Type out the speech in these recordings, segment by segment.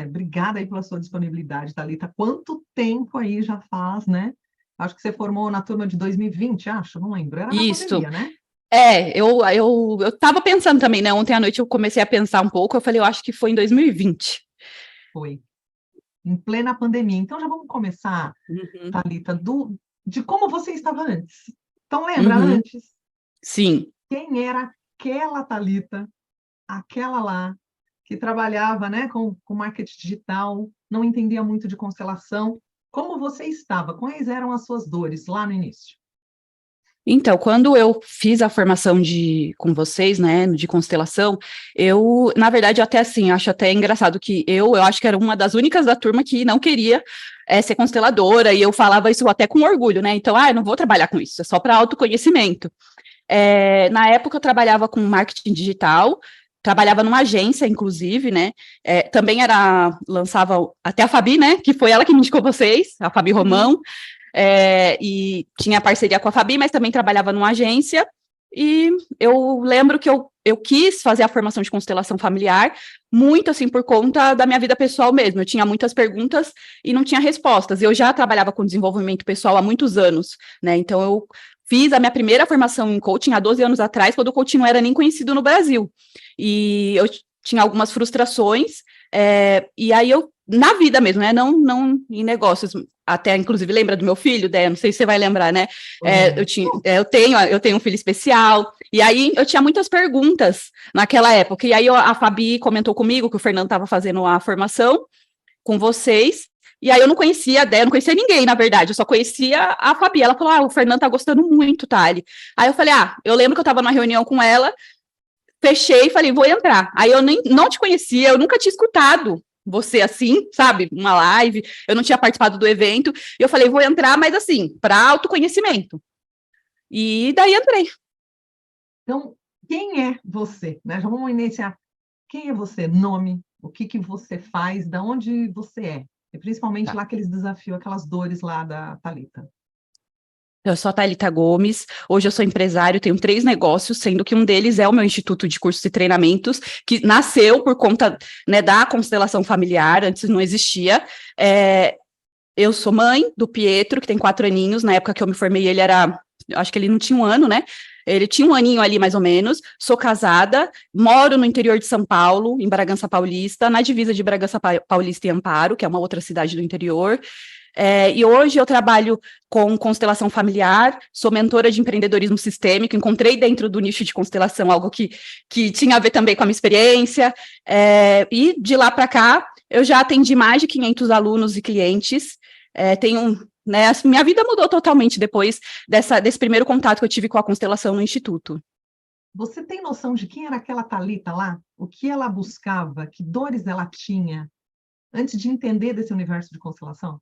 Obrigada aí pela sua disponibilidade, Thalita. Quanto tempo aí já faz, né? Acho que você formou na turma de 2020, acho, não lembro. Era na Isso. pandemia, né? Eu tava pensando também, né? Ontem à noite eu comecei a pensar um pouco, eu falei, eu acho que foi em 2020. Foi, em plena pandemia. Então já vamos começar, Uhum, Thalita, de como você estava antes. Então lembra uhum, antes? sim. Quem era aquela Thalita, aquela lá, que trabalhava, né, com marketing digital, não entendia muito de constelação? Como você estava? Quais eram as suas dores lá no início? Então, quando eu fiz a formação com vocês, né, de constelação, na verdade, até assim, acho até engraçado que eu acho que era uma das únicas da turma que não queria ser consteladora, e eu falava isso até com orgulho, né? Então, eu não vou trabalhar com isso, é só para autoconhecimento. Na época eu trabalhava com marketing digital, trabalhava numa agência, inclusive, né? Também lançava até a Fabi, né? Que foi ela que me indicou vocês, a Fabi Uhum. Romão, e tinha parceria com a Fabi, mas também trabalhava numa agência. E eu lembro que eu quis fazer a formação de constelação familiar, muito assim por conta da minha vida pessoal mesmo. Eu tinha muitas perguntas e não tinha respostas. Eu já trabalhava com desenvolvimento pessoal há muitos anos, né? Então eu fiz a minha primeira formação em coaching há 12 anos atrás, quando o coaching não era nem conhecido no Brasil. E eu tinha algumas frustrações, e aí na vida mesmo, né? Não em negócios. Até, inclusive, lembra do meu filho, Dé? Não sei se você vai lembrar, né? Lembro. Eu tenho um filho especial, e aí eu tinha muitas perguntas naquela época. E aí a Fabi comentou comigo que o Fernando estava fazendo a formação com vocês. E aí eu não conhecia a Dé, não conhecia ninguém, na verdade, eu só conhecia a Fabi. Ela falou: o Fernando tá gostando muito, Thali. Aí eu falei: eu lembro que eu tava numa reunião com ela, fechei e falei: vou entrar. Aí eu nem não te conhecia, eu nunca tinha escutado você assim, sabe? Uma live, eu não tinha participado do evento. E eu falei: vou entrar, mas assim, para autoconhecimento. E daí entrei. Então, quem é você? Né? Já vamos iniciar. Quem é você? Nome, o que que você faz, da onde você é? E principalmente Tá. lá aqueles desafios, aquelas dores lá da Thalita. Eu sou a Thalita Gomes, hoje eu sou empresário, tenho 3 negócios, sendo que um deles é o meu Instituto de Cursos e Treinamentos, que nasceu por conta, né, da constelação familiar, antes não existia. É, eu sou mãe do Pietro, que tem 4 aninhos, na época que eu me formei acho que ele não tinha um ano, né? Ele tinha um aninho ali, mais ou menos. Sou casada, moro no interior de São Paulo, em Bragança Paulista, na divisa de Bragança Paulista e Amparo, que é uma outra cidade do interior. E hoje eu trabalho com constelação familiar, sou mentora de empreendedorismo sistêmico, encontrei dentro do nicho de constelação algo que tinha a ver também com a minha experiência, e de lá para cá eu já atendi mais de 500 alunos e clientes, né, assim, minha vida mudou totalmente depois desse primeiro contato que eu tive com a constelação no Instituto. Você tem noção de quem era aquela Thalita lá? O que ela buscava? Que dores ela tinha antes de entender desse universo de constelação?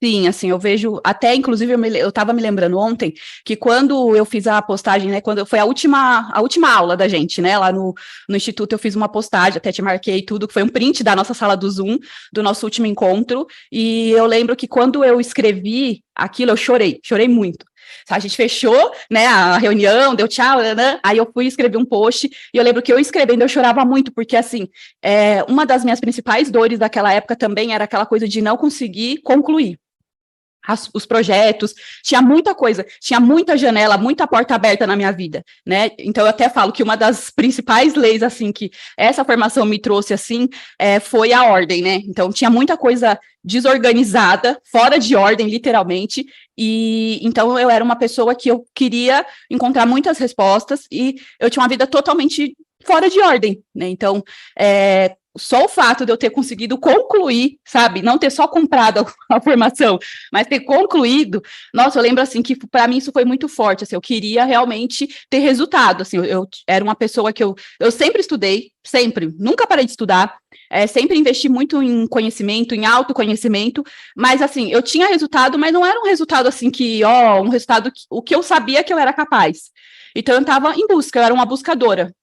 Sim, assim, eu vejo, até inclusive eu estava me lembrando ontem que quando eu fiz a postagem, né, quando foi a última aula da gente, né, lá no Instituto eu fiz uma postagem, até te marquei tudo, que foi um print da nossa sala do Zoom, do nosso último encontro, e eu lembro que quando eu escrevi aquilo, eu chorei muito. A gente fechou, né, a reunião, deu tchau, né, aí eu fui escrever um post, e eu lembro que eu escrevendo eu chorava muito, porque assim, uma das minhas principais dores daquela época também era aquela coisa de não conseguir concluir os projetos, tinha muita coisa, tinha muita janela, muita porta aberta na minha vida, né? Então eu até falo que uma das principais leis assim que essa formação me trouxe assim foi a ordem, né? Então tinha muita coisa desorganizada, fora de ordem, literalmente, e então eu era uma pessoa que eu queria encontrar muitas respostas e eu tinha uma vida totalmente fora de ordem, né? Então, só o fato de eu ter conseguido concluir, sabe, não ter só comprado a formação, mas ter concluído, nossa, eu lembro assim que para mim isso foi muito forte, assim, eu queria realmente ter resultado, assim, eu era uma pessoa que eu sempre estudei, sempre, nunca parei de estudar, sempre investi muito em conhecimento, em autoconhecimento, mas assim, eu tinha resultado, mas não era um resultado assim um resultado, o que eu sabia que eu era capaz. Então eu estava em busca, eu era uma buscadora.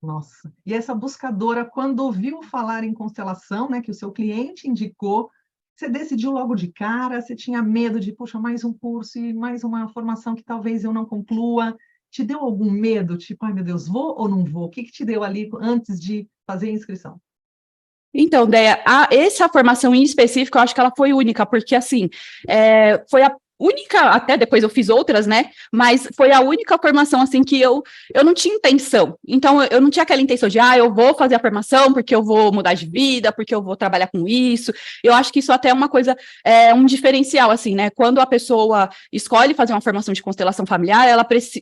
Nossa. E essa buscadora, quando ouviu falar em constelação, né, que o seu cliente indicou, você decidiu logo de cara, você tinha medo de, puxa, mais um curso e mais uma formação que talvez eu não conclua. Te deu algum medo? Tipo, ai meu Deus, vou ou não vou? O que que te deu ali antes de fazer a inscrição? Então, Déia, essa formação em específico, eu acho que ela foi única, porque, assim, foi a única, até depois eu fiz outras, né, mas foi a única formação, assim, que eu não tinha intenção. Então, eu não tinha aquela intenção de, eu vou fazer a formação porque eu vou mudar de vida, porque eu vou trabalhar com isso. Eu acho que isso até é uma coisa, um diferencial, assim, né, quando a pessoa escolhe fazer uma formação de constelação familiar,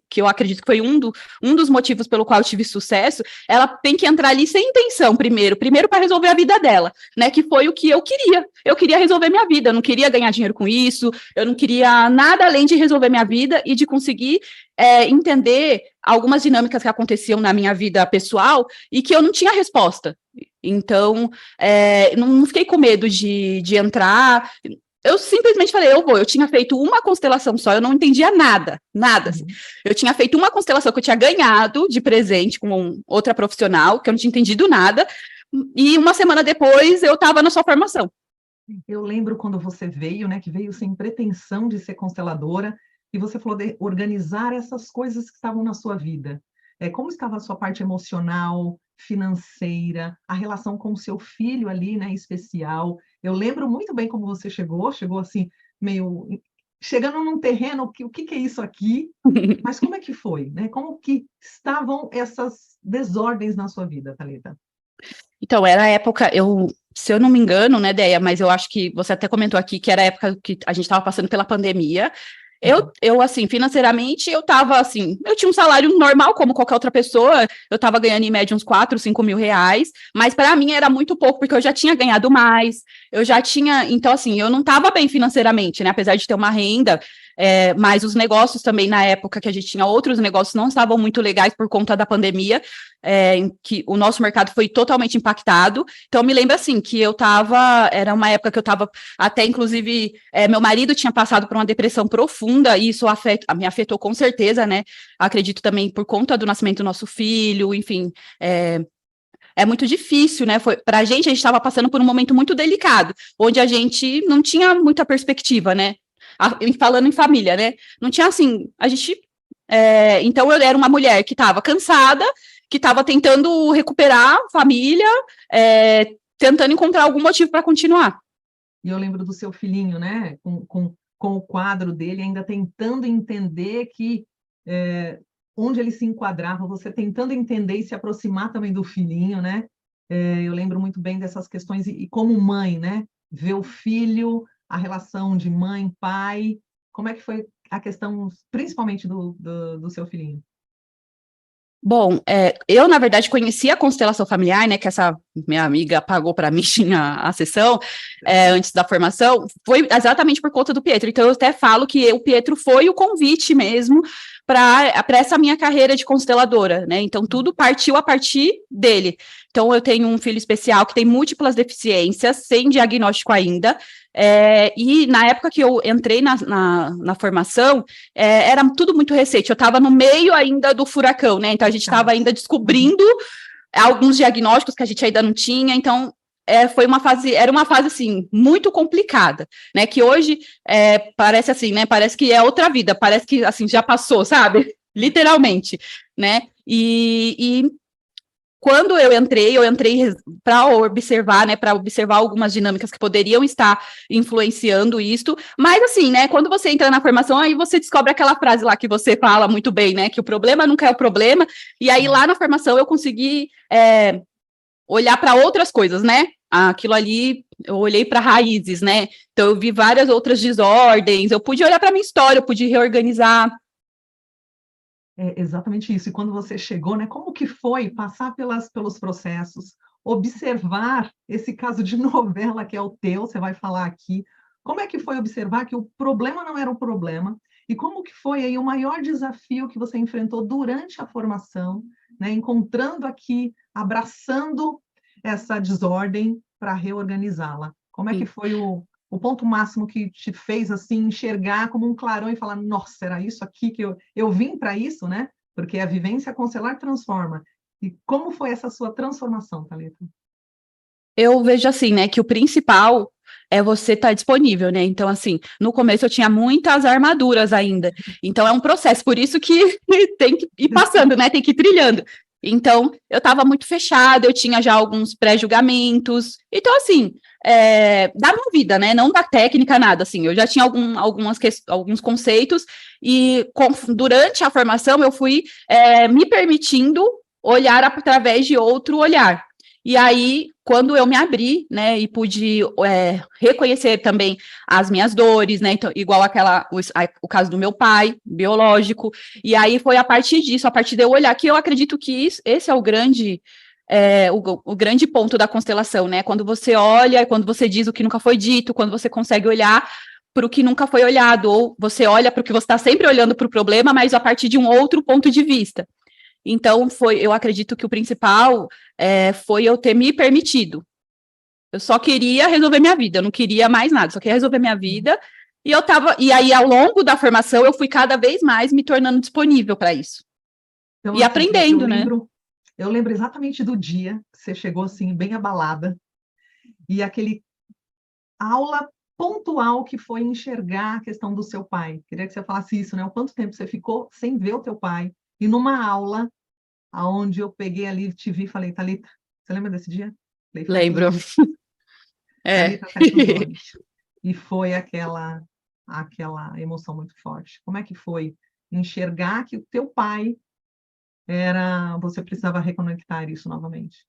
que eu acredito que foi um dos motivos pelo qual eu tive sucesso, ela tem que entrar ali sem intenção primeiro para resolver a vida dela, né? Que foi o que eu queria. Eu queria resolver minha vida, eu não queria ganhar dinheiro com isso, eu não queria nada além de resolver minha vida e de conseguir entender algumas dinâmicas que aconteciam na minha vida pessoal e que eu não tinha resposta. Então, não fiquei com medo de entrar. Eu simplesmente falei, eu tinha feito uma constelação só, eu não entendia nada, assim. Eu tinha feito uma constelação que eu tinha ganhado de presente com outra profissional, que eu não tinha entendido nada, e uma semana depois eu estava na sua formação. Eu lembro quando você veio, né, que veio sem pretensão de ser consteladora, e você falou de organizar essas coisas que estavam na sua vida. Como estava a sua parte emocional, financeira, a relação com o seu filho ali, né, especial. Eu lembro muito bem como você chegou assim, meio chegando num terreno, o que é isso aqui? Mas como é que foi, né? Como que estavam essas desordens na sua vida, Thalita? Então, era a época, se eu não me engano, né, Déia, mas eu acho que você até comentou aqui que era a época que a gente estava passando pela pandemia. Eu, assim, financeiramente, eu tinha um salário normal, como qualquer outra pessoa, eu estava ganhando em média uns 4, 5 mil reais, mas para mim era muito pouco, porque eu já tinha ganhado mais, então, assim, eu não estava bem financeiramente, né, apesar de ter uma renda, mas os negócios também, na época que a gente tinha outros negócios, não estavam muito legais por conta da pandemia, em que o nosso mercado foi totalmente impactado. Então, eu me lembro, assim, que era uma época que eu estava, até, inclusive, meu marido tinha passado por uma depressão profunda, e isso me afetou com certeza, né? Acredito também por conta do nascimento do nosso filho, enfim, é muito difícil, né? Para a gente estava passando por um momento muito delicado, onde a gente não tinha muita perspectiva, né? Falando em família, né? Não tinha assim, então eu era uma mulher que estava cansada, que estava tentando recuperar a família, tentando encontrar algum motivo para continuar. E eu lembro do seu filhinho, né? Com o quadro dele, ainda tentando entender onde ele se enquadrava, você tentando entender e se aproximar também do filhinho, né? Eu lembro muito bem dessas questões, e como mãe, né? Ver o filho, a relação de mãe, pai, como é que foi a questão, principalmente do seu filhinho? Bom, eu, na verdade, conheci a constelação familiar, né, que essa minha amiga pagou para mim a sessão antes da formação, foi exatamente por conta do Pietro. Então, eu até falo que o Pietro foi o convite mesmo para essa minha carreira de consteladora, né? Então, tudo partiu a partir dele. Então, eu tenho um filho especial que tem múltiplas deficiências, sem diagnóstico ainda, e na época que eu entrei na formação, era tudo muito recente, eu estava no meio ainda do furacão, né? Então, a gente estava ainda descobrindo alguns diagnósticos que a gente ainda não tinha, então era uma fase assim muito complicada, né? Que hoje parece assim, né? Parece que é outra vida, parece que assim já passou, sabe? Literalmente, né? E quando eu entrei para observar, né? Para observar algumas dinâmicas que poderiam estar influenciando isto, mas assim, né? Quando você entra na formação, aí você descobre aquela frase lá que você fala muito bem, né? Que o problema nunca é o problema, e aí lá na formação eu consegui olhar para outras coisas, né? Aquilo ali, eu olhei para raízes, né? Então, eu vi várias outras desordens, eu pude olhar para minha história, eu pude reorganizar. É exatamente isso. E quando você chegou, né? Como que foi passar pelos processos, observar esse caso de novela que é o teu, você vai falar aqui. Como é que foi observar que o problema não era um problema? E como que foi aí o maior desafio que você enfrentou durante a formação, né? Encontrando aqui, abraçando essa desordem para reorganizá-la. Como é que foi o ponto máximo que te fez assim enxergar como um clarão e falar, nossa, era isso aqui que eu vim para isso, né? Porque a vivência constelar transforma. E como foi essa sua transformação, Thalita? Eu vejo assim, né, que o principal é você estar disponível, né? Então, assim, no começo eu tinha muitas armaduras ainda. Então, é um processo, por isso que tem que ir passando, né? Tem que ir trilhando. Então, eu estava muito fechada, eu tinha já alguns pré-julgamentos. Então, assim, da minha vida, né? Não da técnica, nada, assim. Eu já tinha alguns conceitos e durante a formação eu fui me permitindo olhar através de outro olhar. E aí, quando eu me abri, né, e pude reconhecer também as minhas dores, né, então, igual o caso do meu pai, biológico, e aí foi a partir disso, a partir de eu olhar, que eu acredito que esse é o grande, o grande ponto da constelação, né, quando você olha, quando você diz o que nunca foi dito, quando você consegue olhar para o que nunca foi olhado, ou você olha para o que você está sempre olhando para o problema, mas a partir de um outro ponto de vista. Então, eu acredito que o principal foi eu ter me permitido. Eu só queria resolver minha vida, eu não queria mais nada, só queria resolver minha vida. E aí, ao longo da formação, eu fui cada vez mais me tornando disponível para isso. Então, E assim, aprendendo, né? Eu lembro exatamente do dia que você chegou assim, bem abalada, e aquele aula pontual que foi enxergar a questão do seu pai. Queria que você falasse isso, né? O quanto tempo você ficou sem ver o teu pai, e numa aula aonde eu peguei ali, te vi e falei, Thalita, você lembra desse dia? Falei, Lembro. Thalita, fecha os olhos. E foi aquela emoção muito forte. Como é que foi enxergar que o teu pai você precisava reconectar isso novamente?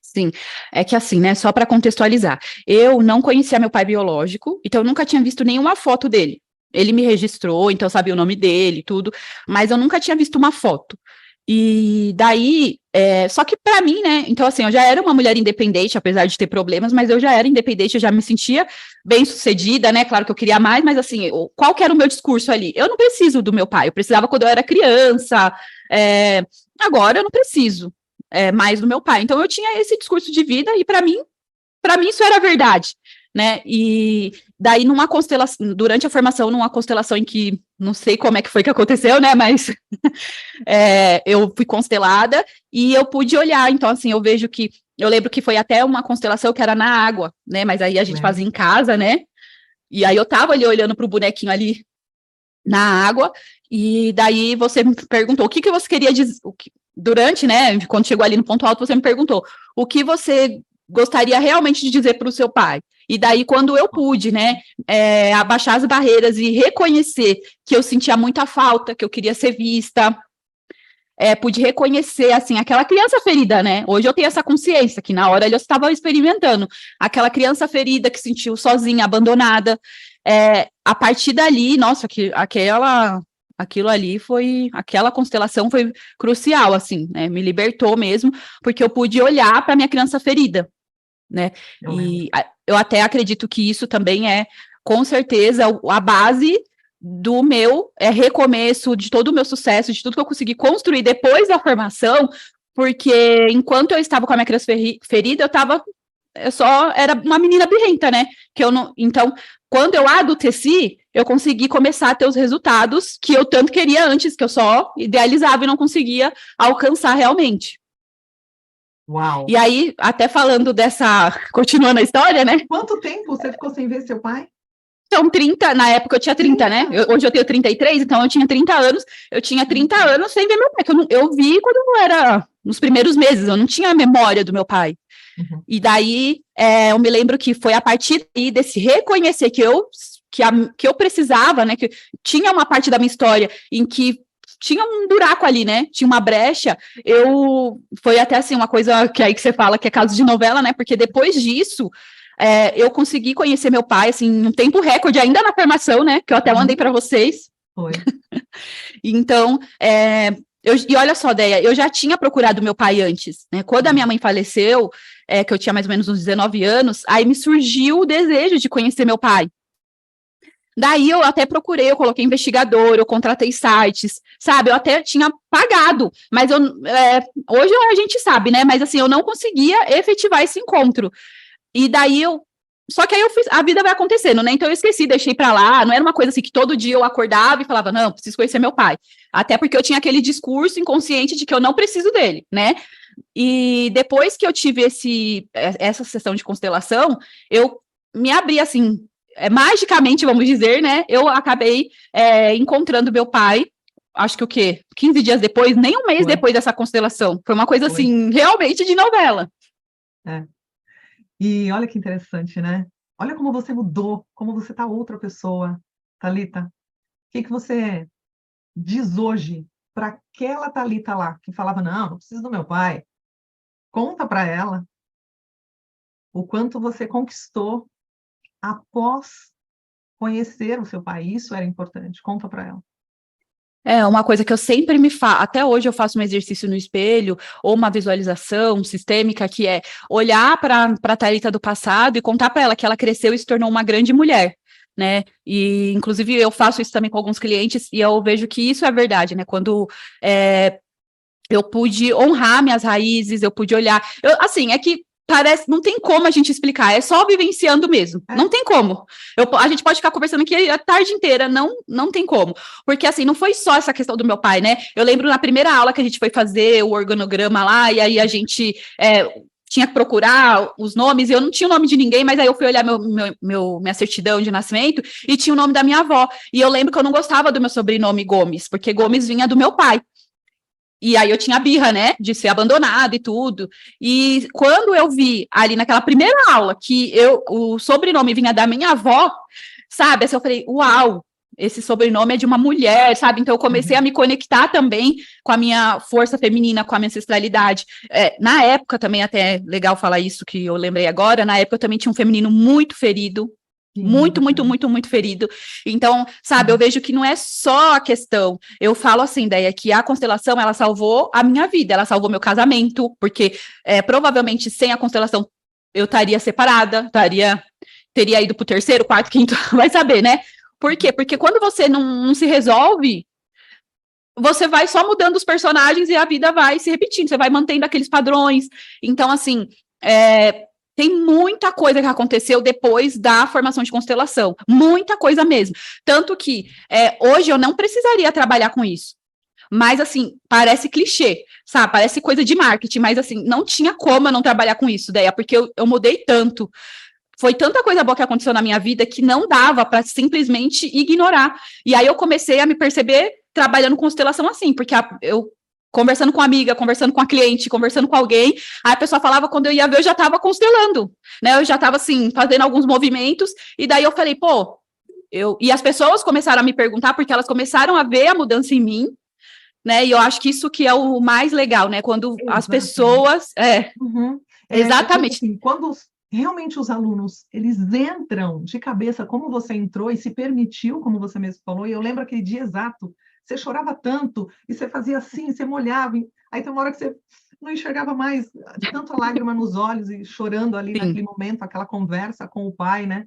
Sim, é que assim, né, só para contextualizar, eu não conhecia meu pai biológico, então eu nunca tinha visto nenhuma foto dele. Ele me registrou, então eu sabia o nome dele, tudo, mas eu nunca tinha visto uma foto. E daí, só que para mim, né, então assim, eu já era uma mulher independente, apesar de ter problemas, mas eu já era independente, eu já me sentia bem-sucedida, né, claro que eu queria mais, mas assim, qual que era o meu discurso ali? Eu não preciso do meu pai, eu precisava quando eu era criança, agora eu não preciso mais do meu pai. Então eu tinha esse discurso de vida e para mim isso era verdade, né? E daí numa constelação, durante a formação, numa constelação em que não sei como é que foi que aconteceu, né? Mas eu fui constelada e eu pude olhar. Então assim, eu lembro que foi até uma constelação que era na água, né? Mas aí a gente fazia em casa, né? E aí eu tava ali olhando para o bonequinho ali na água, e daí você me perguntou o que você queria dizer, durante, né, quando chegou ali no ponto alto, você me perguntou o que você gostaria realmente de dizer para o seu pai. E daí, quando eu pude, né, abaixar as barreiras e reconhecer que eu sentia muita falta, que eu queria ser vista, pude reconhecer, assim, aquela criança ferida, né? Hoje eu tenho essa consciência, que na hora eu estava experimentando. Aquela criança ferida que se sentiu sozinha, abandonada. A partir dali, nossa, aquela constelação foi crucial, assim, né? Me libertou mesmo, porque eu pude olhar para minha criança ferida, né? Eu até acredito que isso também com certeza, a base do meu recomeço, de todo o meu sucesso, de tudo que eu consegui construir depois da formação, porque enquanto eu estava com a minha criança ferida, eu só era uma menina birrenta, né? Então, quando eu adulteci, eu consegui começar a ter os resultados que eu tanto queria antes, que eu só idealizava e não conseguia alcançar realmente. Uau! E aí, até falando continuando a história, né? Quanto tempo você ficou sem ver seu pai? Então, 30, na época eu tinha 30, né? Hoje eu tenho 33, então eu tinha 30 anos. Eu tinha 30 anos sem ver meu pai, que eu vi quando eu era nos primeiros meses, eu não tinha memória do meu pai. Uhum. E daí, eu me lembro que foi a partir daí desse reconhecer que eu precisava, né? Que tinha uma parte da minha história em que tinha um buraco ali, né? Tinha uma brecha. Foi até assim uma coisa que aí que você fala que é caso de novela, né? Porque depois disso eu consegui conhecer meu pai, assim, em um tempo recorde, ainda na formação, né? Que eu até mandei para vocês. Foi. Então, e olha só, Deia, eu já tinha procurado meu pai antes, né? Quando a minha mãe faleceu, que eu tinha mais ou menos uns 19 anos, aí me surgiu o desejo de conhecer meu pai. Daí eu até procurei, eu coloquei investigador, eu contratei sites, sabe? Eu até tinha pagado, mas hoje a gente sabe, né? Mas assim, eu não conseguia efetivar esse encontro. E daí só que aí a vida vai acontecendo, né? Então eu esqueci, deixei pra lá, não era uma coisa assim que todo dia eu acordava e falava, não, preciso conhecer meu pai. Até porque eu tinha aquele discurso inconsciente de que eu não preciso dele, né? E depois que eu tive essa sessão de constelação, eu me abri assim, magicamente, vamos dizer, né? Eu acabei encontrando meu pai acho que o quê? 15 dias depois, nem um mês depois dessa constelação. Foi uma coisa, assim, realmente de novela. E olha que interessante, né? Olha como você mudou, como você está outra pessoa, Thalita. O que você diz hoje para aquela Thalita lá, que falava, não preciso do meu pai. Conta para ela o quanto você conquistou após conhecer o seu pai. Isso era importante. Conta para ela. É uma coisa que eu sempre até hoje eu faço um exercício no espelho, ou uma visualização sistêmica, que é olhar para a Thalita do passado e contar para ela que ela cresceu e se tornou uma grande mulher, né? E, inclusive, eu faço isso também com alguns clientes, e eu vejo que isso é verdade, né? Quando eu pude honrar minhas raízes, eu pude olhar. Assim, é que parece, não tem como a gente explicar, é só vivenciando mesmo, não tem como. A gente pode ficar conversando aqui a tarde inteira, não tem como. Porque, assim, não foi só essa questão do meu pai, né? Eu lembro na primeira aula que a gente foi fazer o organograma lá, e aí a gente tinha que procurar os nomes, e eu não tinha o nome de ninguém, mas aí eu fui olhar minha certidão de nascimento, e tinha o nome da minha avó. E eu lembro que eu não gostava do meu sobrenome Gomes, porque Gomes vinha do meu pai. E aí eu tinha birra, né, de ser abandonada e tudo. E quando eu vi ali naquela primeira aula que o sobrenome vinha da minha avó, sabe, assim, eu falei, uau, esse sobrenome é de uma mulher, sabe? Então eu comecei a me conectar também com a minha força feminina, com a minha ancestralidade. Na época também, até legal falar isso que eu lembrei agora, na época eu também tinha um feminino muito ferido, muito, muito, muito, muito ferido. Então, sabe, eu vejo que não é só a questão. Eu falo assim, ideia que a constelação, ela salvou a minha vida, ela salvou meu casamento, porque provavelmente sem a constelação eu estaria separada, teria ido pro terceiro, quarto, quinto, vai saber, né? Por quê? Porque quando você não se resolve, você vai só mudando os personagens e a vida vai se repetindo, você vai mantendo aqueles padrões. Então, assim, tem muita coisa que aconteceu depois da formação de constelação. Muita coisa mesmo. Tanto que hoje eu não precisaria trabalhar com isso. Mas, assim, parece clichê, sabe? Parece coisa de marketing, mas, assim, não tinha como eu não trabalhar com isso, Deia, porque eu mudei tanto. Foi tanta coisa boa que aconteceu na minha vida que não dava para simplesmente ignorar. E aí eu comecei a me perceber trabalhando constelação assim, porque eu conversando com a amiga, conversando com a cliente, conversando com alguém, aí a pessoa falava, quando eu ia ver, eu já estava constelando, né? Eu já estava, assim, fazendo alguns movimentos, e daí eu falei, e as pessoas começaram a me perguntar, porque elas começaram a ver a mudança em mim, né? E eu acho que isso que é o mais legal, né? Quando as pessoas... Exatamente. Assim, quando realmente os alunos, eles entram de cabeça como você entrou e se permitiu, como você mesmo falou, e eu lembro aquele dia exato, você chorava tanto, e você fazia assim, você molhava, aí tem uma hora que você não enxergava mais, de tanta lágrima nos olhos, e chorando ali naquele momento, aquela conversa com o pai, né?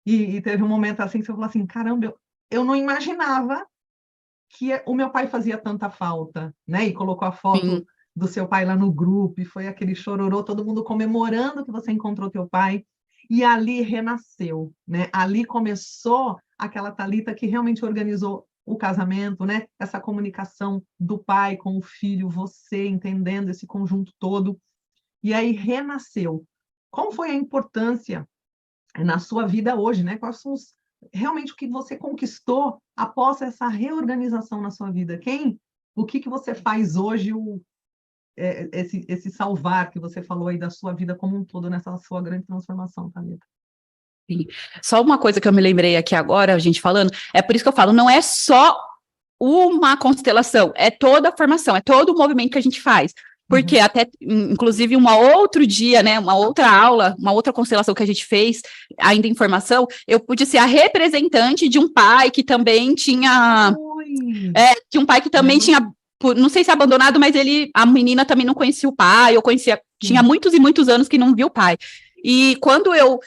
E teve um momento assim, que você falou assim, caramba, eu não imaginava que o meu pai fazia tanta falta, né? E colocou a foto do seu pai lá no grupo, e foi aquele chororô, todo mundo comemorando que você encontrou teu pai, e ali renasceu, né? Ali começou aquela Thalita que realmente organizou o casamento, né? Essa comunicação do pai com o filho, você entendendo esse conjunto todo, e aí renasceu. Qual foi a importância na sua vida hoje, né? Quais são realmente o que você conquistou após essa reorganização na sua vida? O que você faz hoje, esse salvar que você falou aí da sua vida como um todo, nessa sua grande transformação, Thalita? Sim. Só uma coisa que eu me lembrei aqui agora, a gente falando, é por isso que eu falo, não é só uma constelação, é toda a formação, é todo o movimento que a gente faz. Porque até, inclusive, um outro dia, né, uma outra aula, uma outra constelação que a gente fez, ainda em formação, eu pude ser a representante de um pai que também tinha... de um pai que também tinha, não sei se abandonado, mas a menina também não conhecia o pai, eu conhecia, tinha muitos e muitos anos que não viu o pai. E quando eu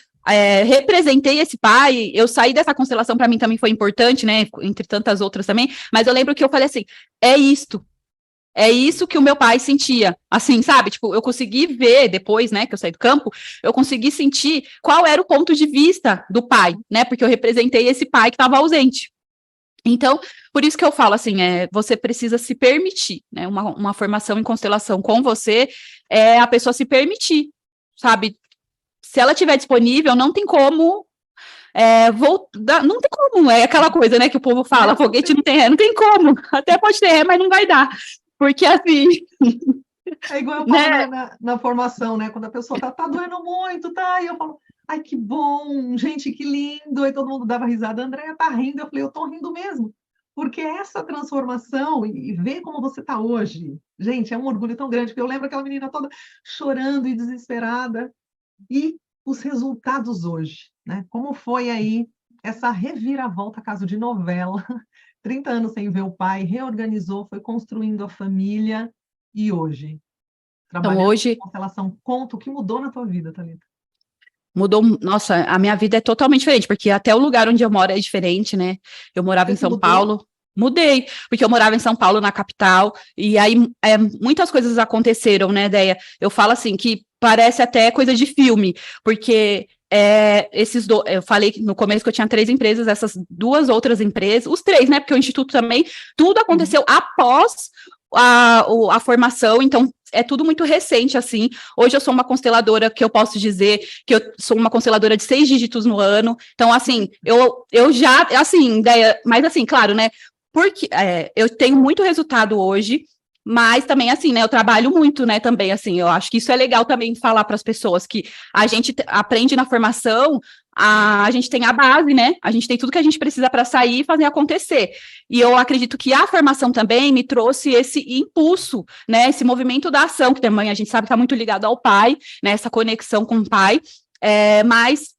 representei esse pai, eu saí dessa constelação, para mim também foi importante, né, entre tantas outras também, mas eu lembro que eu falei assim, é isso que o meu pai sentia, assim, sabe, tipo, eu consegui ver depois, né, que eu saí do campo, eu consegui sentir qual era o ponto de vista do pai, né, porque eu representei esse pai que estava ausente. Então, por isso que eu falo assim, você precisa se permitir, né, uma formação em constelação com você, a pessoa se permitir, sabe, se ela estiver disponível, não tem como não tem como, é aquela coisa, né, que o povo fala, foguete não tem ré, não tem como, até pode ter ré, mas não vai dar, porque assim... É igual eu falo na formação, né, quando a pessoa tá doendo muito, tá, e eu falo, ai, que bom, gente, que lindo, aí todo mundo dava risada, a Andréia tá rindo, eu falei, eu tô rindo mesmo, porque essa transformação, e ver como você tá hoje, gente, é um orgulho tão grande, porque eu lembro aquela menina toda chorando e desesperada, e os resultados hoje, né? Como foi aí essa reviravolta, caso de novela, 30 anos sem ver o pai, reorganizou, foi construindo a família, e hoje, Então, trabalhando hoje, com constelação, conta o que mudou na tua vida, Thalita. mudou, nossa, a minha vida é totalmente diferente, porque até o lugar onde eu moro é diferente, né? Eu morava Você em se São mudou? Paulo, mudei, porque eu morava em São Paulo, na capital, e aí muitas coisas aconteceram, né, Déia? Eu falo assim, que parece até coisa de filme, porque eu falei no começo que eu tinha 3 empresas, essas 2 outras empresas, os 3, né, porque o Instituto também, tudo aconteceu após a formação, então é tudo muito recente, assim. Hoje eu sou uma consteladora que eu posso dizer que eu sou uma consteladora de 6 dígitos no ano. Então, assim, eu já, assim, ideia, mas assim, claro, né? Porque eu tenho muito resultado hoje, mas também, assim, né? Eu trabalho muito, né? Também, assim, eu acho que isso é legal também falar para as pessoas que a gente aprende na formação, a gente tem a base, né? A gente tem tudo que a gente precisa para sair e fazer acontecer. E eu acredito que a formação também me trouxe esse impulso, né? Esse movimento da ação, que também a gente sabe que está muito ligado ao pai, né? Essa conexão com o pai. Mas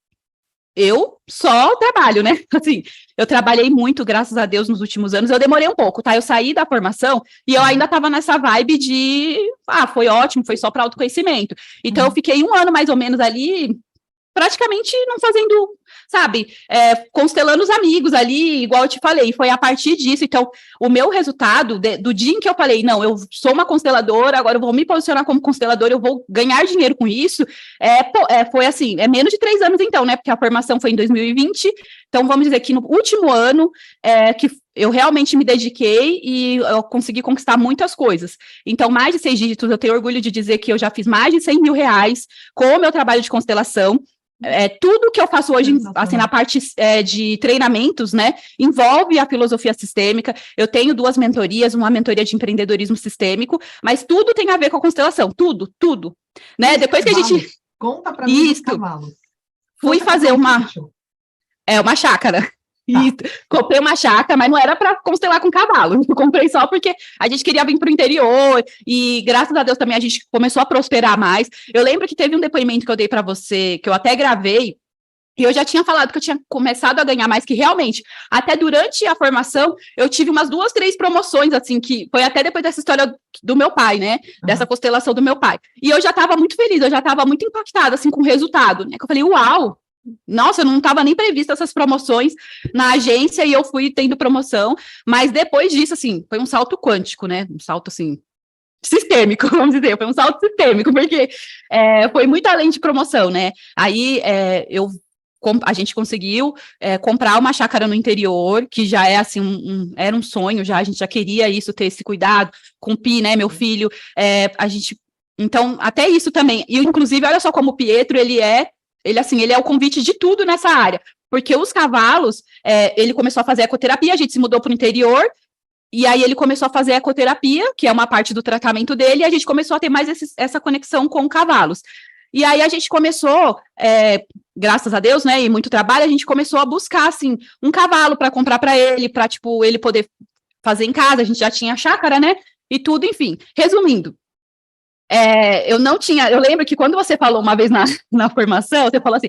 eu só trabalho, né? Assim, eu trabalhei muito, graças a Deus, nos últimos anos. Eu demorei um pouco, tá? Eu saí da formação e eu ainda estava nessa vibe de, foi ótimo, foi só para autoconhecimento. Então, eu fiquei um ano mais ou menos ali praticamente não fazendo, sabe, constelando os amigos ali, igual eu te falei, foi a partir disso, então, o meu resultado, do dia em que eu falei, não, eu sou uma consteladora, agora eu vou me posicionar como consteladora, eu vou ganhar dinheiro com isso, foi assim, menos de 3 anos então, né, porque a formação foi em 2020, então vamos dizer que no último ano, que eu realmente me dediquei e eu consegui conquistar muitas coisas. Então, mais de 6 dígitos, eu tenho orgulho de dizer que eu já fiz mais de 100 mil reais com o meu trabalho de constelação. Tudo que eu faço hoje, assim, na parte de treinamentos, né, envolve a filosofia sistêmica. Eu tenho 2 mentorias, uma mentoria de empreendedorismo sistêmico, mas tudo tem a ver com a constelação, tudo, né? Depois que a gente... Conta para mim dos cavalos. Fui fazer uma chácara. Isso. Comprei uma chácara, mas não era para constelar com cavalo. Eu comprei só porque a gente queria vir para o interior e, graças a Deus, também a gente começou a prosperar mais. Eu lembro que teve um depoimento que eu dei para você, que eu até gravei, e eu já tinha falado que eu tinha começado a ganhar mais, que realmente, até durante a formação, eu tive umas 2, 3 promoções, assim, que foi até depois dessa história do meu pai, né? Dessa constelação do meu pai. E eu já estava muito feliz, eu já estava muito impactada, assim, com o resultado, né? Que eu falei, uau! Nossa, eu não estava nem prevista essas promoções na agência e eu fui tendo promoção, mas depois disso, assim, foi um salto quântico, né? Um salto, assim, sistêmico, vamos dizer, foi um salto sistêmico, porque foi muito além de promoção, né? Aí a gente conseguiu comprar uma chácara no interior, que já é assim, era um sonho, já a gente já queria isso, ter esse cuidado com o Pi, né, meu filho, a gente, então, até isso também, e inclusive, olha só como o Pietro, ele é o convite de tudo nessa área, porque os cavalos, ele começou a fazer ecoterapia, a gente se mudou para o interior, e aí ele começou a fazer ecoterapia, que é uma parte do tratamento dele, e a gente começou a ter mais essa conexão com cavalos. E aí a gente começou, graças a Deus, né, e muito trabalho, a gente começou a buscar, assim, um cavalo para comprar para ele, para, tipo, ele poder fazer em casa, a gente já tinha chácara, né, e tudo, enfim. Resumindo, eu lembro que quando você falou uma vez na formação, você falou assim,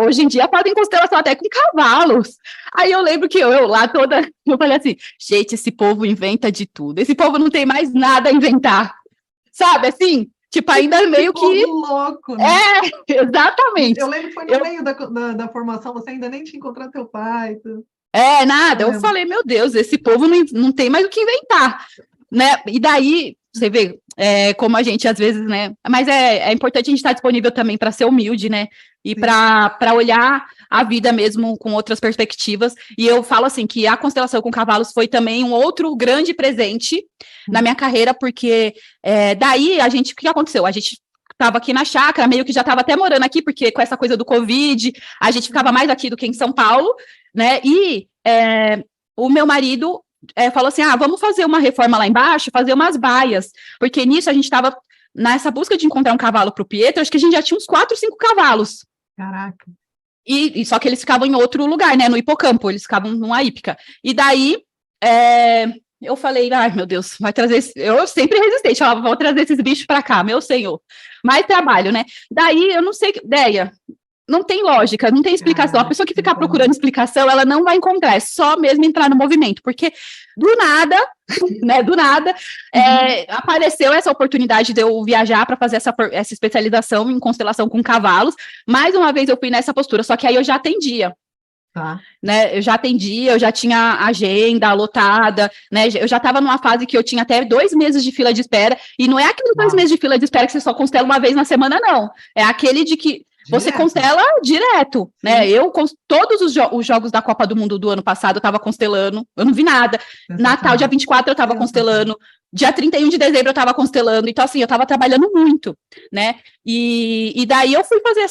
hoje em dia podem constelação até com cavalos. Aí eu lembro que eu lá toda, eu falei assim, gente, esse povo inventa de tudo, esse povo não tem mais nada a inventar, sabe, assim, tipo, ainda meio que... louco, né? Exatamente. Eu lembro que foi no meio da formação, você ainda nem tinha encontrado teu pai. Nada, eu falei, meu Deus, esse povo não tem mais o que inventar, né, e daí... Você vê como a gente, às vezes, né? Mas é importante a gente estar disponível também para ser humilde, né? E para olhar a vida mesmo com outras perspectivas. E eu falo assim, que a constelação com cavalos foi também um outro grande presente na minha carreira, porque daí o que aconteceu? A gente estava aqui na chácara, meio que já estava até morando aqui, porque com essa coisa do Covid, a gente ficava mais aqui do que em São Paulo, né? E o meu marido falou assim, vamos fazer uma reforma lá embaixo, fazer umas baias, porque nisso a gente estava nessa busca de encontrar um cavalo para o Pietro, acho que a gente já tinha uns 4, 5 cavalos. Caraca. E só que eles ficavam em outro lugar, né, no hipocampo, eles ficavam numa hípica. E daí, eu falei, ai, meu Deus, vai trazer... Eu sempre resistente, falava, vou trazer esses bichos para cá, meu senhor. Mais trabalho, né? Daí, eu não sei, ideia, não tem lógica, não tem explicação. A pessoa que ficar procurando explicação, ela não vai encontrar, é só mesmo entrar no movimento, porque do nada, né, apareceu essa oportunidade de eu viajar para fazer essa especialização em constelação com cavalos. Mais uma vez eu fui nessa postura, só que aí eu já atendia. Tá. Né, eu já atendia, eu já tinha agenda lotada, né, eu já estava numa fase que eu tinha até 2 meses de fila de espera, e não é aqueles 2 meses de fila de espera que você só constela uma vez na semana, não. É aquele de que você constela direto, né? Eu, todos os jogos da Copa do Mundo do ano passado, eu estava constelando, eu não vi nada. Natal, dia 24, eu estava constelando. Dia 31 de dezembro, eu estava constelando. Então, assim, eu estava trabalhando muito, né? E daí eu fui fazer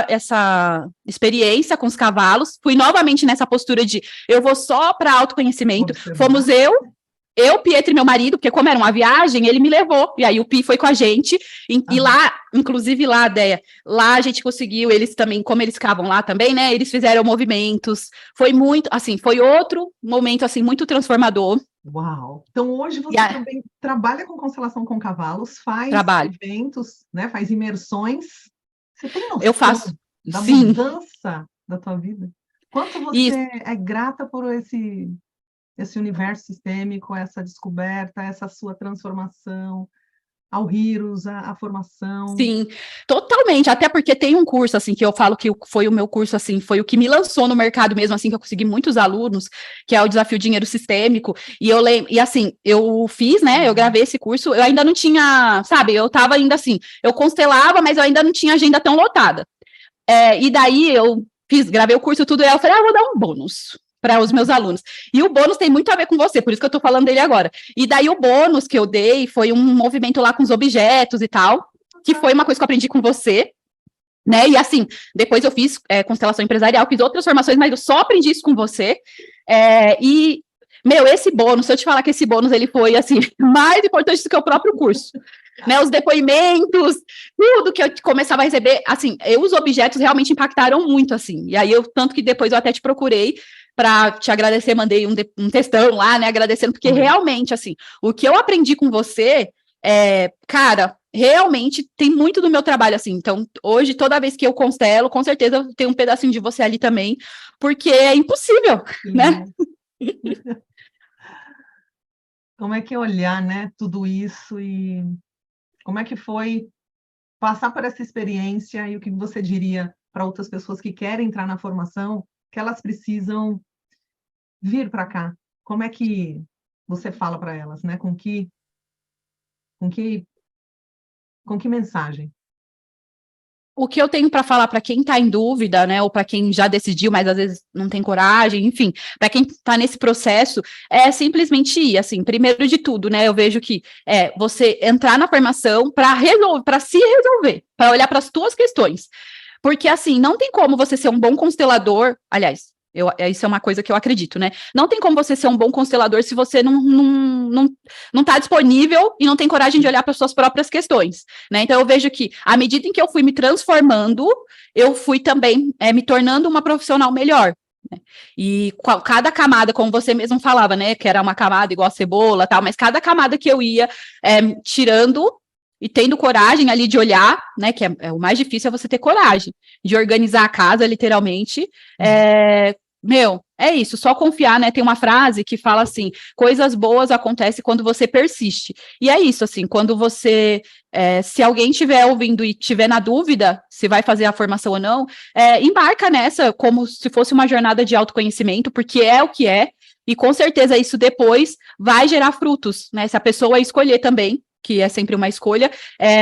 essa experiência com os cavalos. Fui novamente nessa postura de eu vou só para autoconhecimento. Fomos eu, Pietro e meu marido, porque como era uma viagem, ele me levou, e aí o Pi foi com a gente, e lá, inclusive lá, Déia, lá a gente conseguiu, eles também, como eles ficavam lá também, né, eles fizeram movimentos, foi muito, assim, foi outro momento, assim, muito transformador. Uau! Então hoje você também trabalha com constelação com cavalos, faz eventos, né, faz imersões, você tem noção eu faço. Da mudança da tua vida? Quanto você é grata por esse universo sistêmico, essa descoberta, essa sua transformação, ao Heroes, a formação. Sim, totalmente, até porque tem um curso, assim, que eu falo que foi o meu curso, assim, foi o que me lançou no mercado mesmo, assim, que eu consegui muitos alunos, que é o Desafio Dinheiro Sistêmico, e eu lembro, e assim, eu fiz, né, eu gravei esse curso, eu ainda não tinha, sabe, eu tava ainda assim, eu constelava, mas eu ainda não tinha agenda tão lotada, e daí eu gravei o curso tudo, e aí eu falei, vou dar um bônus para os meus alunos. E o bônus tem muito a ver com você, por isso que eu estou falando dele agora. E daí o bônus que eu dei foi um movimento lá com os objetos e tal, que foi uma coisa que eu aprendi com você, né? E assim, depois eu fiz constelação empresarial, fiz outras formações, mas eu só aprendi isso com você. Meu, esse bônus, se eu te falar que esse bônus ele foi assim mais importante do que o próprio curso, né? Os depoimentos, tudo que eu começava a receber, assim, os objetos realmente impactaram muito, assim. E aí tanto que depois eu até te procurei para te agradecer, mandei um textão lá, né? Agradecendo, porque realmente, assim, o que eu aprendi com você, cara, realmente tem muito do meu trabalho, assim. Então, hoje, toda vez que eu constelo, com certeza tem um pedacinho de você ali também, porque é impossível, né? Como é que é olhar, né, tudo isso e como é que foi passar por essa experiência e o que você diria para outras pessoas que querem entrar na formação, que elas precisam vir para cá? Como é que você fala para elas, né? Com que mensagem? O que eu tenho para falar para quem está em dúvida, né, ou para quem já decidiu, mas às vezes não tem coragem, enfim, para quem está nesse processo, é simplesmente ir, assim, primeiro de tudo, né, eu vejo que você entrar na formação para se resolver, para olhar para as tuas questões, porque, assim, não tem como você ser um bom constelador, aliás, isso é uma coisa que eu acredito, né? Não tem como você ser um bom constelador se você não tá disponível e não tem coragem de olhar para suas próprias questões, né? Então, eu vejo que, à medida em que eu fui me transformando, eu fui também me tornando uma profissional melhor. Né? E cada camada, como você mesmo falava, né? Que era uma camada igual a cebola, tal, mas cada camada que eu ia tirando e tendo coragem ali de olhar, né, que o mais difícil é você ter coragem de organizar a casa, literalmente, é isso, só confiar, né, tem uma frase que fala assim, coisas boas acontecem quando você persiste, e é isso, assim, quando você, se alguém estiver ouvindo e estiver na dúvida se vai fazer a formação ou não, embarca nessa como se fosse uma jornada de autoconhecimento, porque é o que é, e com certeza isso depois vai gerar frutos, né, se a pessoa escolher também, que é sempre uma escolha,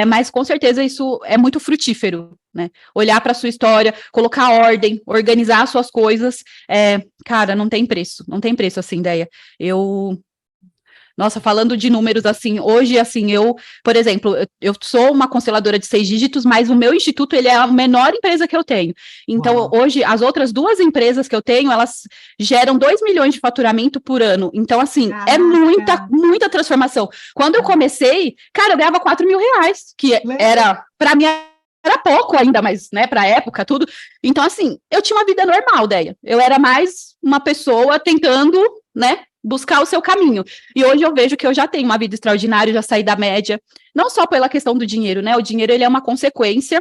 mas com certeza isso é muito frutífero, né? Olhar para a sua história, colocar ordem, organizar as suas coisas, cara, não tem preço essa ideia. Nossa, falando de números, assim, hoje, assim, por exemplo, eu sou uma consteladora de 6 dígitos, mas o meu instituto, ele é a menor empresa que eu tenho. Então, Uau. hoje, as outras 2 empresas que eu tenho, elas geram 2 milhões de faturamento por ano. Então, assim, é muita, Caraca, muita transformação. Quando eu comecei, cara, eu ganhava 4 mil reais, que lembra? era, para mim, era pouco ainda, mas, né, pra época, tudo. Então, assim, eu tinha uma vida normal, Deia. Eu era mais uma pessoa tentando, né, buscar o seu caminho. E hoje eu vejo que eu já tenho uma vida extraordinária, já saí da média, não só pela questão do dinheiro, né? O dinheiro, ele é uma consequência,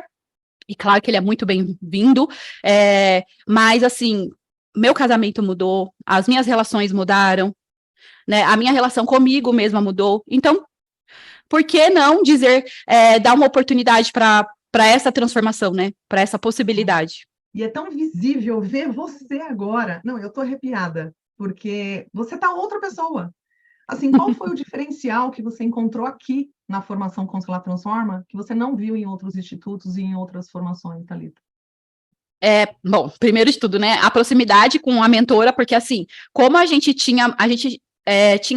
e claro que ele é muito bem-vindo, mas, assim, meu casamento mudou, as minhas relações mudaram, né? A minha relação comigo mesma mudou. Então, por que não dizer, dar uma oportunidade para essa transformação, né? Para essa possibilidade. E é tão visível ver você agora. Não, eu estou arrepiada, porque você está outra pessoa. Assim, qual foi o diferencial que você encontrou aqui na formação Constelar Transforma, que você não viu em outros institutos e em outras formações, Thalita? Bom, primeiro de tudo, né? A proximidade com a mentora, porque assim, como a gente tinha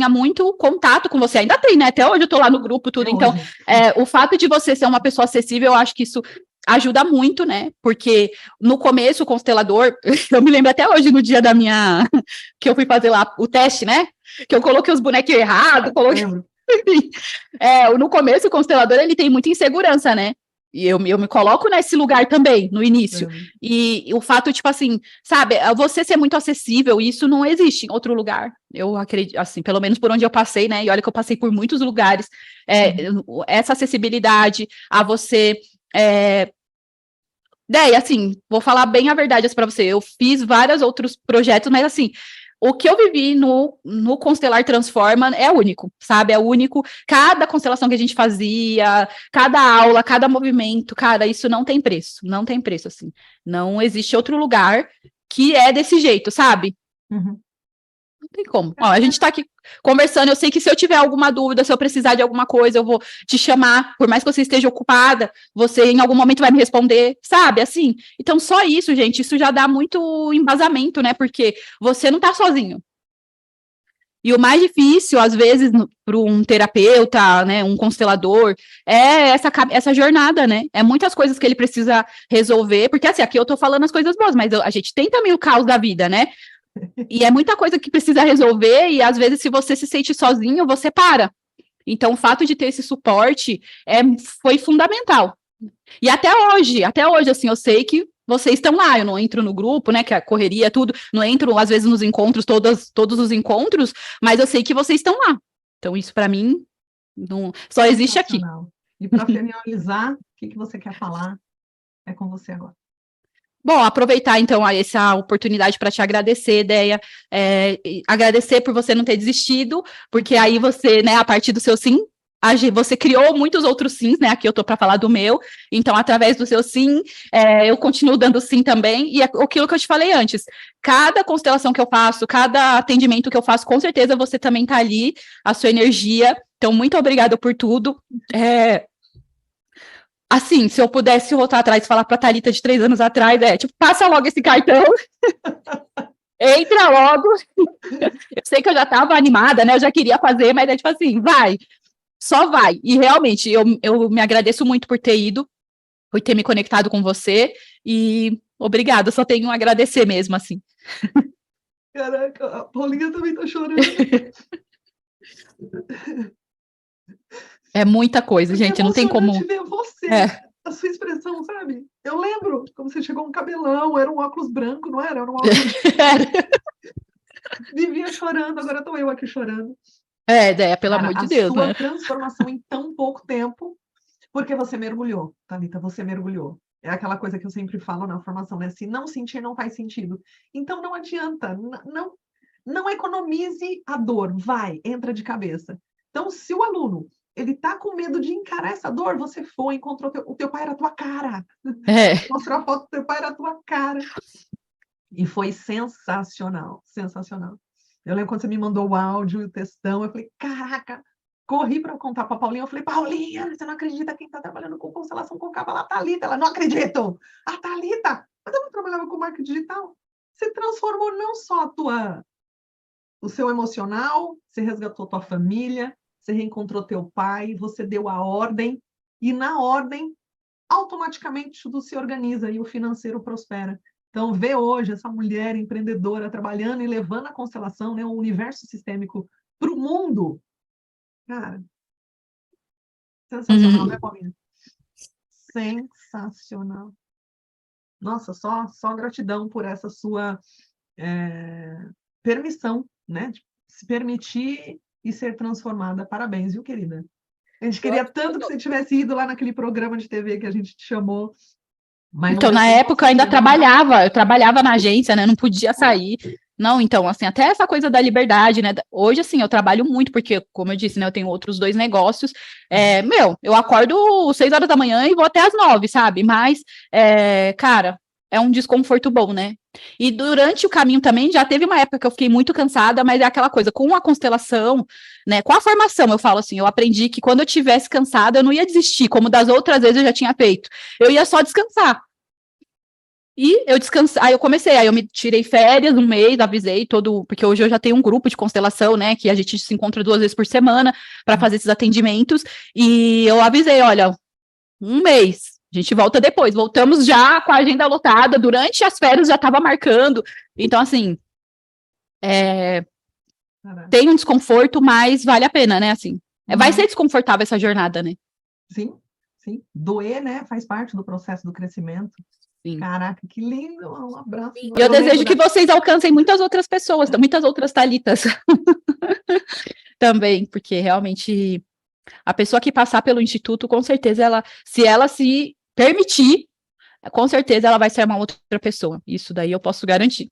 muito contato com você, ainda tem, né? Até hoje eu tô lá no grupo, tudo. É Então, hoje. o fato de você ser uma pessoa acessível, eu acho que isso ajuda muito, né? Porque no começo, o constelador, eu me lembro até hoje no dia da minha, que eu fui fazer lá o teste, né? Que eu coloquei os bonequinhos errados, coloquei. Lembro. Enfim, no começo, o constelador, ele tem muita insegurança, né? E eu me coloco nesse lugar também, no início. Lembro. E o fato, tipo assim, sabe, você ser muito acessível, isso não existe em outro lugar. Eu acredito, assim, pelo menos por onde eu passei, né? E olha que eu passei por muitos lugares. Essa acessibilidade a você. Daí, assim, vou falar bem a verdade para você. Eu fiz vários outros projetos, mas assim, o que eu vivi no Constelar Transforma é único, sabe? É único. Cada constelação que a gente fazia, cada aula, cada movimento, cara, isso não tem preço. Não tem preço, assim. Não existe outro lugar que é desse jeito, sabe? Uhum. Não tem como. Ó, a gente tá aqui conversando, eu sei que se eu tiver alguma dúvida, se eu precisar de alguma coisa, eu vou te chamar, por mais que você esteja ocupada, você em algum momento vai me responder, sabe? Assim. Então, só isso, gente, isso já dá muito embasamento, né? Porque você não tá sozinho. E o mais difícil, às vezes, para um terapeuta, né, um constelador, é essa jornada, né? É muitas coisas que ele precisa resolver, porque assim, aqui eu tô falando as coisas boas, mas a gente tem também o caos da vida, né? E é muita coisa que precisa resolver, e às vezes, se você se sente sozinho, você para. Então, o fato de ter esse suporte foi fundamental. E até hoje, assim, eu sei que vocês estão lá, eu não entro no grupo, né, que é a correria, tudo, não entro, às vezes, nos encontros, todos os encontros, mas eu sei que vocês estão lá. Então, isso, para mim, não, só existe aqui. Sensacional. E para finalizar, o que você quer falar? É com você agora. Bom, aproveitar então essa oportunidade para te agradecer, Ideia, agradecer por você não ter desistido, porque aí você, né, a partir do seu sim, você criou muitos outros sims, né? Aqui eu tô para falar do meu, então através do seu sim, eu continuo dando sim também, e é aquilo que eu te falei antes, cada constelação que eu faço, cada atendimento que eu faço, com certeza você também tá ali, a sua energia, então muito obrigada por tudo. Assim, se eu pudesse voltar atrás e falar pra Thalita de 3 anos atrás, tipo, passa logo esse cartão, entra logo. Eu sei que eu já estava animada, né? Eu já queria fazer, mas é tipo assim, vai, só vai. E realmente, eu me agradeço muito por ter ido, por ter me conectado com você, e obrigada, só tenho a agradecer mesmo, assim. Caraca, a Paulinha também tá chorando. É muita coisa, Porque é gente, não tem emocionante como. ver você, É. a sua expressão, sabe? Eu lembro como você chegou um cabelão, era um óculos branco, não era? Era um óculos. Vivia chorando, agora estou eu aqui chorando. Pelo Cara, amor de a Deus, sua né? transformação em tão pouco tempo, porque você mergulhou, Thalita, você mergulhou. É aquela coisa que eu sempre falo na formação, né? Se não sentir, não faz sentido. Então não adianta, não economize a dor, vai, entra de cabeça. Então, se o aluno ele tá com medo de encarar essa dor, você foi, encontrou o teu pai era a tua cara. Mostrou a foto do teu pai era a tua cara. E foi sensacional, sensacional. Eu lembro quando você me mandou o áudio e o textão, eu falei, caraca, corri para contar para a Paulinha, eu falei, Paulinha, você não acredita quem está trabalhando com constelação com cava, a Thalita. Ela, não acredito, a Thalita, mas eu não trabalhava com marketing digital. Você transformou não só a tua o seu emocional, você resgatou tua família, você reencontrou teu pai, você deu a ordem, e na ordem, automaticamente tudo se organiza e o financeiro prospera. Então, ver hoje essa mulher empreendedora trabalhando e levando a constelação, né, o universo sistêmico para o mundo, cara, sensacional, né, Paulinha? Sensacional. Nossa, só gratidão por essa sua permissão, né, de se permitir e ser transformada. Parabéns, viu, querida? A gente queria tanto que você tivesse ido lá naquele programa de TV que a gente te chamou. Mas então, na época, eu ainda trabalhava, eu trabalhava na agência, né? Não podia sair. Não, então, assim, até essa coisa da liberdade, né? Hoje, assim, eu trabalho muito, porque, como eu disse, né, eu tenho outros 2 negócios. Eu acordo 6 horas da manhã e vou até às 9, sabe? Mas, cara, é um desconforto bom, né? E durante o caminho também, já teve uma época que eu fiquei muito cansada, mas é aquela coisa, com a constelação, né? Com a formação, eu falo assim, eu aprendi que quando eu estivesse cansada, eu não ia desistir, como das outras vezes eu já tinha feito. Eu ia só descansar. E eu descansei, aí eu comecei, aí eu me tirei férias 1 mês, avisei todo, porque hoje eu já tenho um grupo de constelação, né, que a gente se encontra 2 vezes por semana para fazer esses atendimentos, e eu avisei, olha, 1 mês, a gente volta depois, voltamos já com a agenda lotada, durante as férias já estava marcando, então assim, tem um desconforto, mas vale a pena, né, assim, vai ser desconfortável essa jornada, né. Sim, sim, doer, né, faz parte do processo do crescimento. Sim. Caraca, que lindo, um abraço. E eu desejo que vocês alcancem muitas outras pessoas, muitas outras Thalitas também, porque realmente a pessoa que passar pelo Instituto, com certeza, se ela se permitir, com certeza ela vai ser uma outra pessoa. Isso daí eu posso garantir.